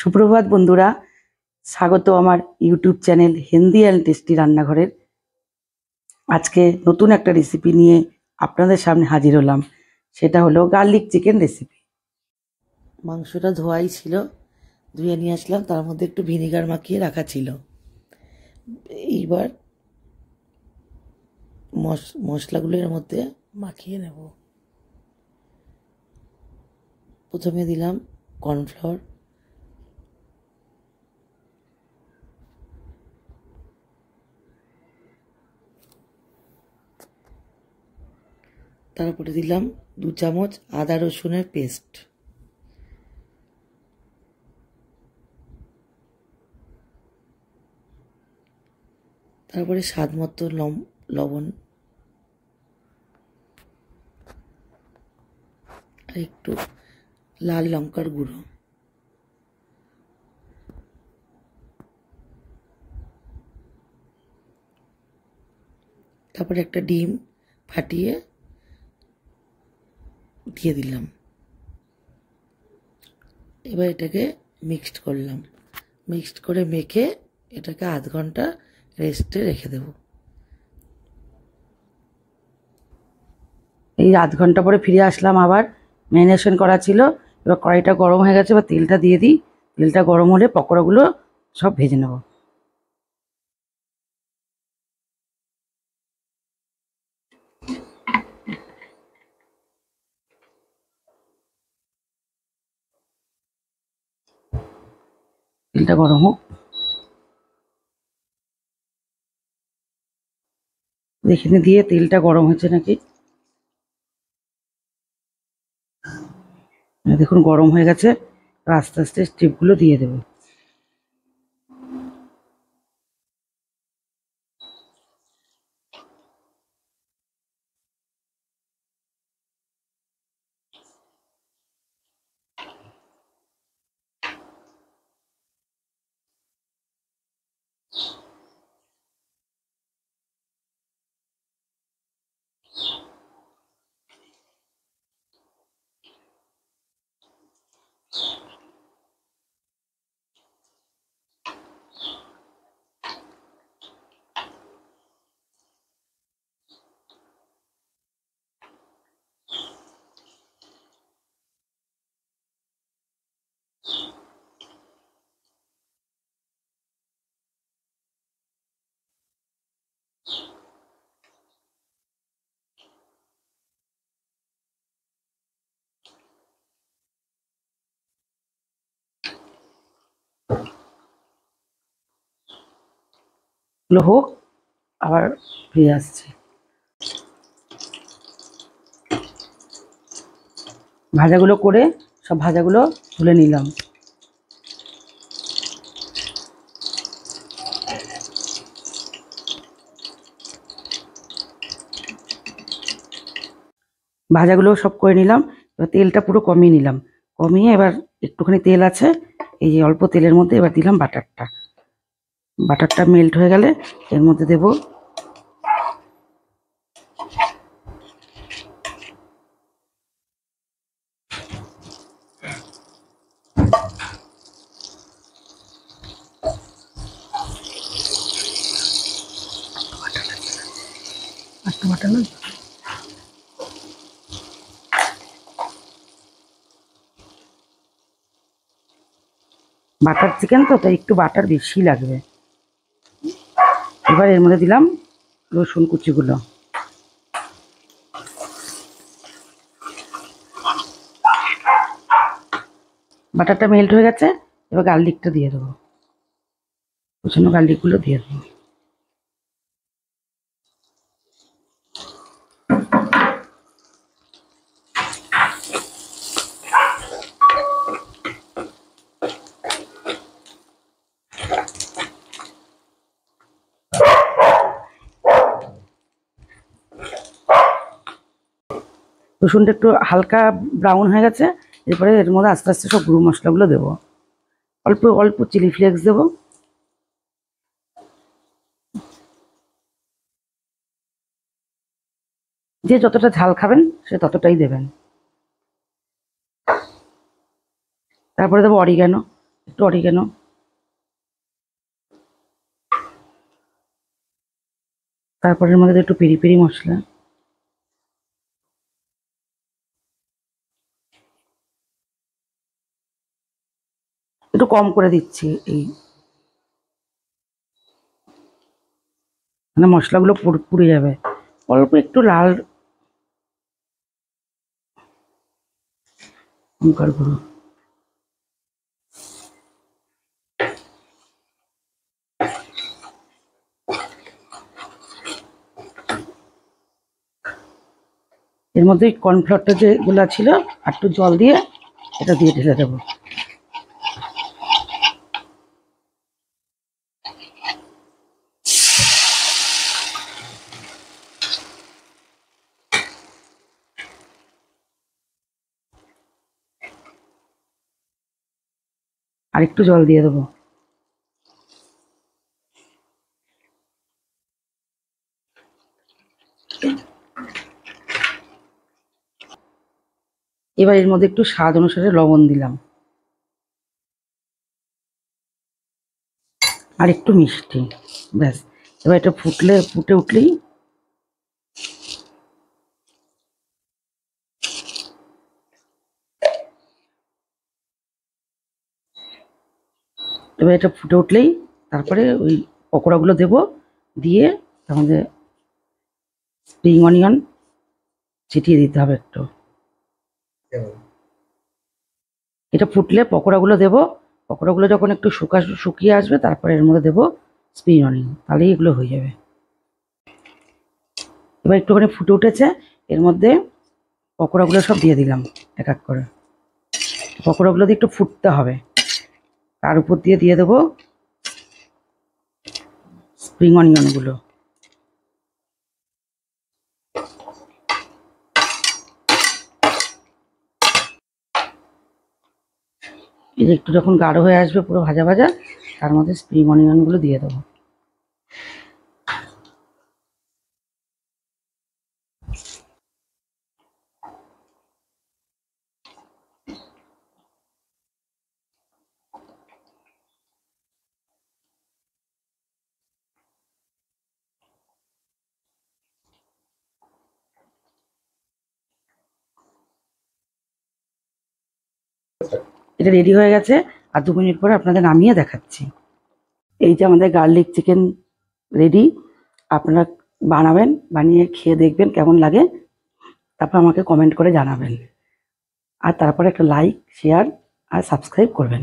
সুপ্রভাত বন্ধুরা, স্বাগত আমার YouTube channel healthy and tasty রান্নাঘরের। আজকে নতুন একটা রেসিপি নিয়ে আপনাদের সামনে হাজির হলাম। সেটা হলো গার্লিক চিকেন রেসিপি। মাংসটা ধোয়াই ছিল, ধুয়ে নিয়ে আসলাম, তার মধ্যে একটু ভিনিগার মাখিয়ে রাখা ছিল। এইবার মশলাগুলো এর মধ্যে মাখিয়ে নেব। প্রথমে দিলাম কর্নফ্লাওয়ার, তারপরে দিলাম 2 চামচ আদা রসুনের পেস্ট, তারপরে স্বাদ মতো লবণ, আর একটু লাল লঙ্কার গুঁড়ো। তারপরে একটা ডিম ফাটিয়ে দিয়ে দিলাম। এবার এটাকে মিক্সড করলাম, মিক্সড করে মেখে এটাকে আধ ঘন্টা রেস্টে রেখে দেব। এই আধ ঘন্টা পরে ফিরে আসলাম, আবার ম্যারিনেশন করা ছিল। এবার কড়াইটা গরম হয়ে গেছে, এবার তেলটা দিয়ে দিই। তেলটা গরম হলে পকোড়াগুলো সব ভেজে নেব। তেলটা গরম হোক, দেখে দিয়ে তেলটা গরম হয়েছে নাকি। দেখুন গরম হয়ে গেছে, আস্তে আস্তে স্টেপগুলো দিয়ে দেবো। এগুলো হোক, আবার ফিরে আসছে। ভাজাগুলো করে সব ভাজাগুলো তুলে নিলাম। ভাজাগুলো সব করে নিলাম। এবার তেলটা পুরো কমিয়ে নিলাম, কমিয়ে এবার একটুখানি তেল আছে, এই যে অল্প তেলের মধ্যে এবার দিলাম বাটারটা। বাটারটা মেল্ট হয়ে গেলে এর মধ্যে দেব বাটার চিকেন, তো তাই একটু বাটার বেশি লাগবে। এবার এর মধ্যে দিলাম রসুন কুচিগুলো। বাটারটা মেল্ট হয়ে গেছে, এবার গার্লিকটা দিয়ে দেবো, কুচানো গার্লিকগুলো দিয়ে দেবো। রসুনটা একটু হালকা ব্রাউন হয়ে গেছে, এরপরে এর মধ্যে আস্তে আস্তে সব গুঁড়ো মশলাগুলো দেবো। অল্প অল্প চিলি ফ্লেক্স দেবো, যে যতটা ঝাল খাবেন সে ততটাই দেবেন। তারপরে দেবো অরিগ্যানো, একটু অরিগানো, তারপরের মধ্যে একটু পেরি পেরি মশলা, একটু কম করে দিচ্ছি, এই মানে মশলাগুলো পুড়ে যাবে। অল্প একটু লাল লঙ্কার গুঁড়ো, এর মধ্যে কর্নফ্লাওয়ারটা যেগুলো ছিল আর একটু জল দিয়ে এটা দিয়ে ঢেলে দেবো। আর একটু জল দিয়ে দেবো। এবার এর মধ্যে একটু স্বাদ অনুসারে লবণ দিলাম, আর একটু মিষ্টি, ব্যাস। এবার এটা ফুটে উঠলেই তারপরে ওই পকোড়াগুলো দেবো, দিয়ে তার মধ্যে স্প্রিং অনিয়ন ছিটিয়ে দিতে হবে একটু। এটা ফুটলে পকোড়াগুলো দেবো, পকোড়াগুলো যখন একটু শুকিয়ে আসবে তারপরে এর মধ্যে দেবো স্প্রিং অনিয়ন, তাহলেই এগুলো হয়ে যাবে। এবার একটুখানি ফুটে উঠেছে, এর মধ্যে পকোড়াগুলো সব দিয়ে দিলাম এক এক করে। পকোড়াগুলো দিয়ে একটু ফুটতে হবে, তার উপর দিয়ে দেবো স্প্রিং অনিয়নগুলো। এই যে একটু যখন গাঢ় হয়ে আসবে পুরো ভাজা ভাজা, তার মধ্যে স্প্রিং অনিয়নগুলো দিয়ে দেবো। এটা রেডি হয়ে গেছে, আর 2 মিনিট পরে আপনাদের নামিয়ে দেখাচ্ছি। এই যে আমাদের গার্লিক চিকেন রেডি। আপনারা বানাবেন, বানিয়ে খেয়ে দেখবেন কেমন লাগে, তারপর আমাকে কমেন্ট করে জানাবেন। আর তারপরে একটা লাইক, শেয়ার আর সাবস্ক্রাইব করবেন।